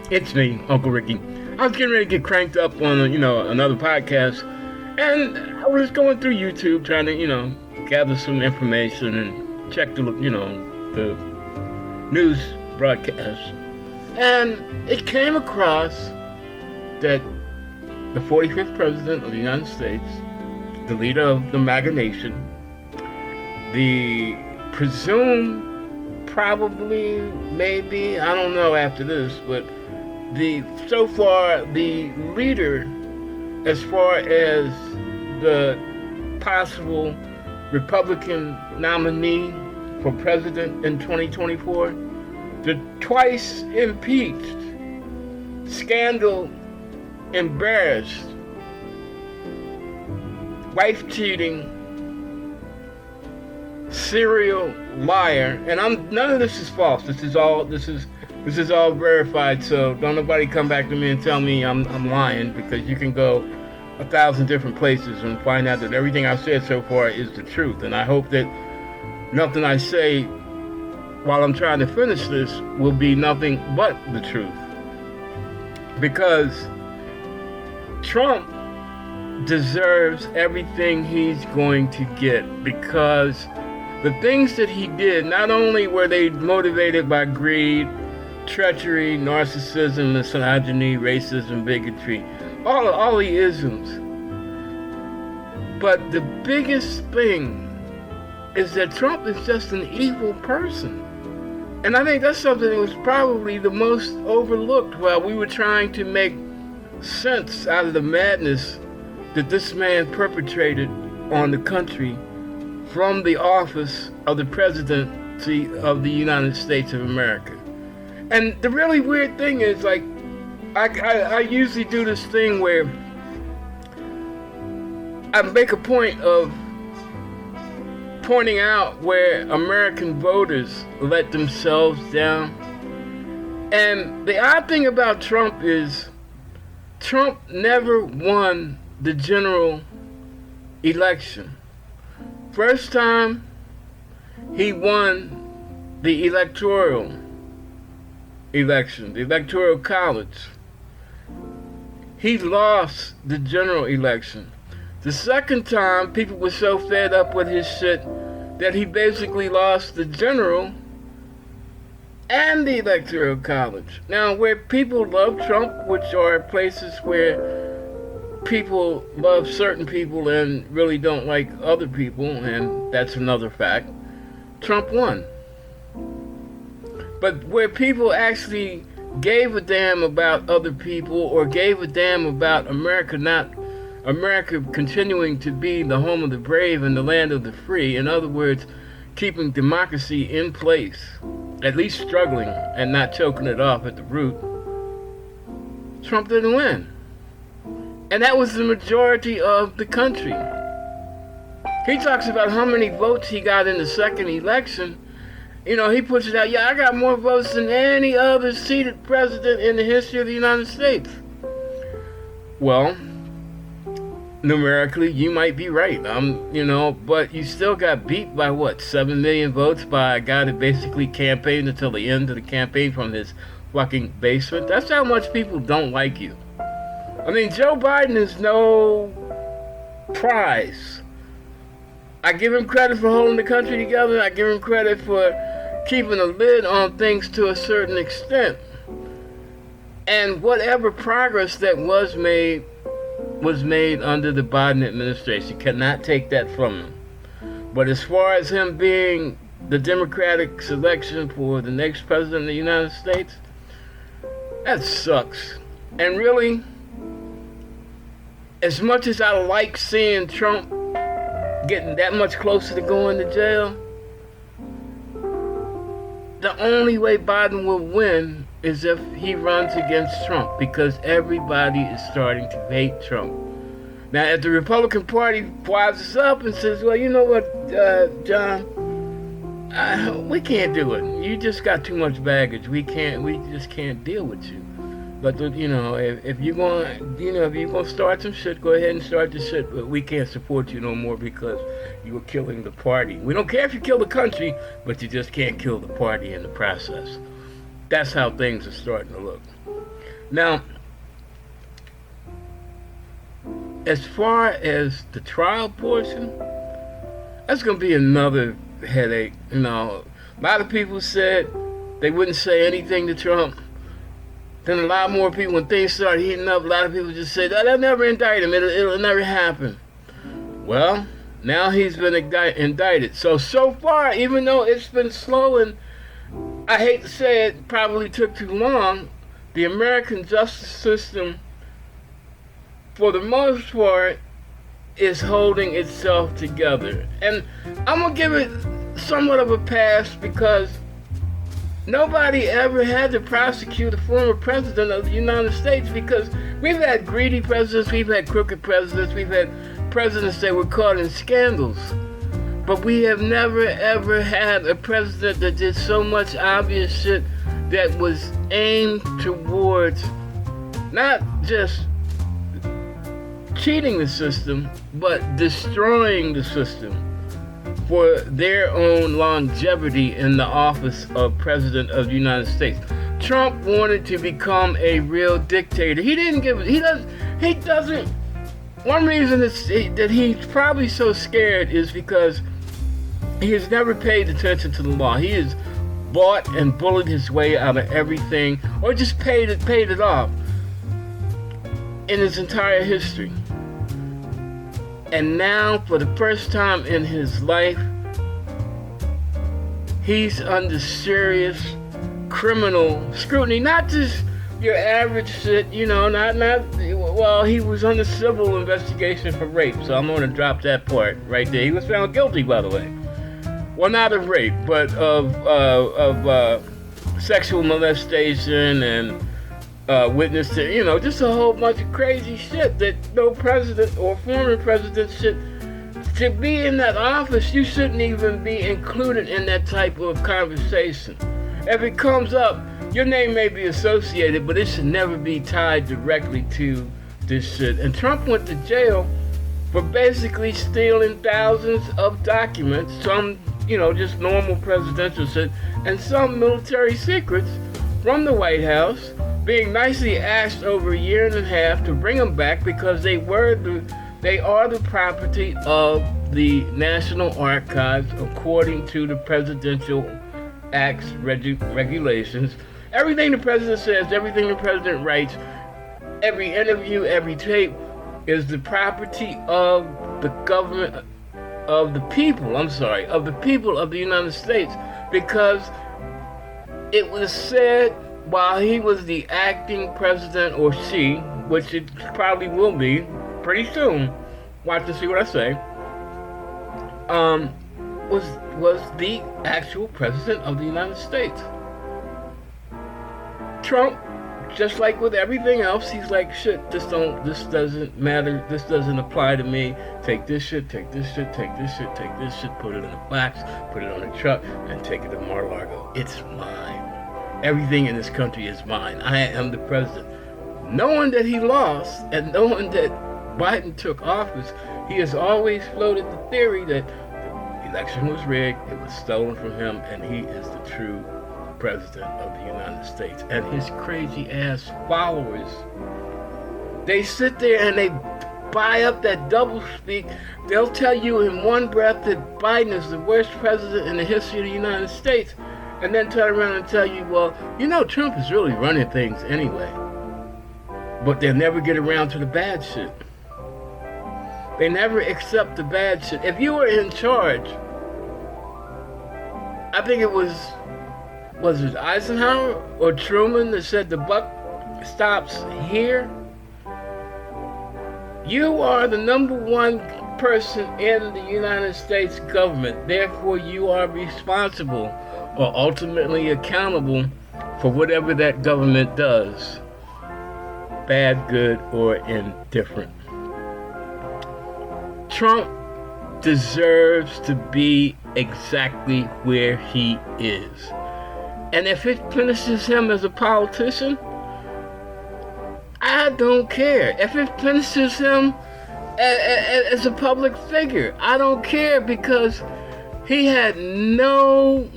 It's me, Uncle Ricky. I was getting ready to get cranked up on, another podcast, and I was going through YouTube trying to, gather some information and check the news broadcast. And it came across that the 45th president of the United States, the leader of the MAGA nation, the presumed, probably, maybe, I don't know after this, but so far the leader as far as the possible Republican nominee for president in 2024, the twice impeached, scandal embarrassed, wife cheating, serial liar, and none of this is false. This is all verified. So don't nobody come back to me and tell me I'm lying, because you can go 1,000 different places and find out that everything I've said so far is the truth. And I hope that nothing I say while I'm trying to finish this will be nothing but the truth, because Trump deserves everything he's going to get, because the things that he did, not only were they motivated by greed, treachery, narcissism, misogyny, racism, bigotry, all the isms, but the biggest thing is that Trump is just an evil person. And I think that's something that was probably the most overlooked while we were trying to make sense out of the madness that this man perpetrated on the country from the office of the presidency of the United States of America. And the really weird thing is, like, I usually do this thing where I make a point of pointing out where American voters let themselves down. And the odd thing about Trump is Trump never won the general election. First time he won the electoral election, the electoral college. He lost the general election. The second time, people were so fed up with his shit that he basically lost the general and the electoral college. Now, where people love Trump, which are places where people love certain people and really don't like other people, and that's another fact, Trump won. But where people actually gave a damn about other people, or gave a damn about America, not America continuing to be the home of the brave and the land of the free, in other words, keeping democracy in place, at least struggling and not choking it off at the root, Trump didn't win. And that was the majority of the country. He talks about how many votes he got in the second election. He puts it out, I got more votes than any other seated president in the history of the United States. Well, numerically, you might be right, but you still got beat by 7 million votes by a guy that basically campaigned until the end of the campaign from his fucking basement. That's how much people don't like you. I mean, Joe Biden is no prize. I give him credit for holding the country together. I give him credit for keeping a lid on things to a certain extent. And whatever progress that was made under the Biden administration. Cannot take that from him. But as far as him being the Democratic selection for the next president of the United States, that sucks. And really, as much as I like seeing Trump getting that much closer to going to jail, the only way Biden will win is if he runs against Trump, because everybody is starting to hate Trump. Now, if the Republican Party rises up and says, well, you know what, John, we can't do it. You just got too much baggage. We just can't deal with you. But if you're gonna start some shit, go ahead and start the shit. But we can't support you no more because you were killing the party. We don't care if you kill the country, but you just can't kill the party in the process. That's how things are starting to look. Now, as far as the trial portion, that's going to be another headache. You know, a lot of people said they wouldn't say anything to Trump. Then a lot more people, when things started heating up, a lot of people just said, oh, they'll never indict him. It'll never happen. Well, now he's been indicted. So far, even though it's been slow and I hate to say it, probably took too long, the American justice system, for the most part, is holding itself together. And I'm going to give it somewhat of a pass because nobody ever had to prosecute a former president of the United States, because we've had greedy presidents, we've had crooked presidents, we've had presidents that were caught in scandals. But we have never ever had a president that did so much obvious shit that was aimed towards not just cheating the system, but destroying the system for their own longevity in the office of President of the United States. Trump wanted to become a real dictator. He doesn't. One reason that he's probably so scared is because he has never paid attention to the law. He has bought and bullied his way out of everything, or just paid it off in his entire history. And now, for the first time in his life, he's under serious criminal scrutiny. Not just your average shit, you know, well, he was under civil investigation for rape, so I'm going to drop that part right there. He was found guilty, by the way. Well, not of rape, but of sexual molestation and witness to, you know, just a whole bunch of crazy shit that no president or former president should be in that office. You shouldn't even be included in that type of conversation. If it comes up, your name may be associated, but it should never be tied directly to this shit. And Trump went to jail for basically stealing thousands of documents, some, you know, just normal presidential shit, and some military secrets from the White House, being nicely asked over a year and a half to bring them back because they are the property of the National Archives according to the Presidential Acts regulations. Everything the president says, everything the president writes, every interview, every tape is the property of the government, of the people of the United States, because it was said while he was the acting president, or she, which it probably will be pretty soon, watch to see what I say, was the actual president of the United States. Trump, just like with everything else, he's like, shit, this doesn't matter, this doesn't apply to me, take this shit, take this shit, take this shit, take this shit, put it in a box, put it on a truck, and take it to Mar-a-Lago. It's mine. Everything in this country is mine. I am the president. Knowing that he lost and knowing that Biden took office, he has always floated the theory that the election was rigged, it was stolen from him, and he is the true president of the United States. And his crazy ass followers, they sit there and they buy up that doublespeak. They'll tell you in one breath that Biden is the worst president in the history of the United States, and then turn around and tell you, well, you know, Trump is really running things anyway. But they'll never get around to the bad shit. They never accept the bad shit. If you were in charge, I think it was it Eisenhower or Truman that said the buck stops here? You are the number one person in the United States government. Therefore, you are responsible or ultimately accountable for whatever that government does, bad, good, or indifferent. Trump deserves to be exactly where he is. And if it finishes him as a politician, I don't care. If it finishes him as a public figure, I don't care, because he had no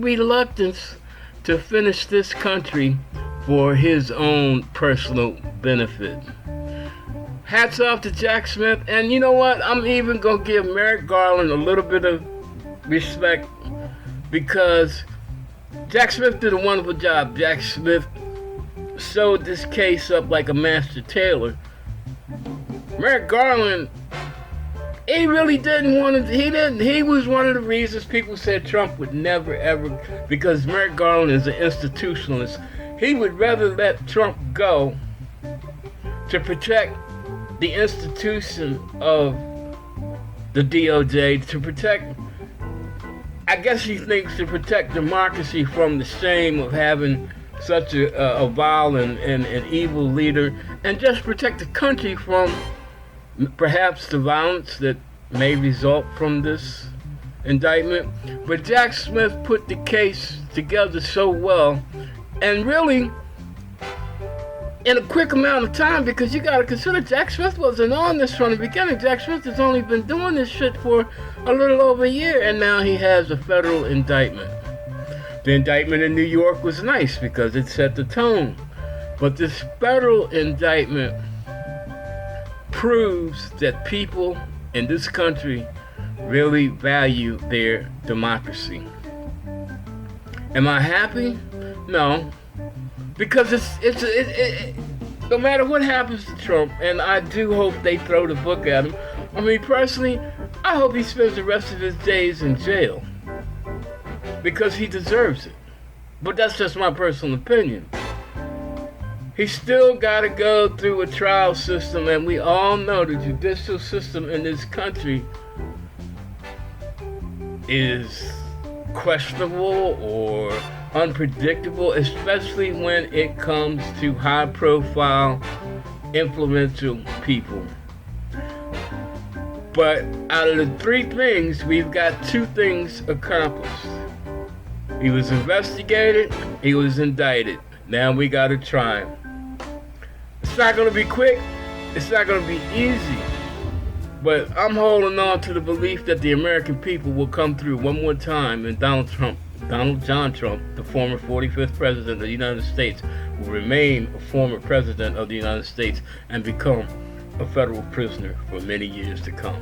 reluctance to finish this country for his own personal benefit. Hats off to Jack Smith, and you know what? I'm even gonna give Merrick Garland a little bit of respect because Jack Smith did a wonderful job. Jack Smith sewed this case up like a master tailor. Merrick Garland, he really didn't want to. He was one of the reasons people said Trump would never ever, because Merrick Garland is an institutionalist. He would rather let Trump go to protect the institution of the DOJ, to protect, I guess he thinks, to protect democracy from the shame of having such a vile and evil leader, and just protect the country from perhaps the violence that may result from this indictment. But Jack Smith put the case together so well, and really in a quick amount of time, because you got to consider Jack Smith wasn't on this from the beginning. Jack Smith has only been doing this shit for a little over a year, and now he has a federal indictment. The indictment in New York was nice because it set the tone, but this federal indictment proves that people in this country really value their democracy. Am I happy? No. Because it no matter what happens to Trump, and I do hope they throw the book at him. I mean, personally, I hope he spends the rest of his days in jail, because he deserves it. But that's just my personal opinion. He's still got to go through a trial system, and we all know the judicial system in this country is questionable or unpredictable, especially when it comes to high-profile, influential people. But out of the three things, we've got two things accomplished. He was investigated, he was indicted. Now we got to try him. It's not going to be quick, it's not going to be easy, but I'm holding on to the belief that the American people will come through one more time, and Donald John Trump, the former 45th president of the United States, will remain a former president of the United States and become a federal prisoner for many years to come.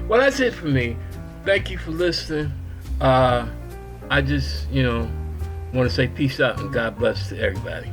Well, that's it for me. Thank you for listening. I just, want to say peace out and God bless to everybody.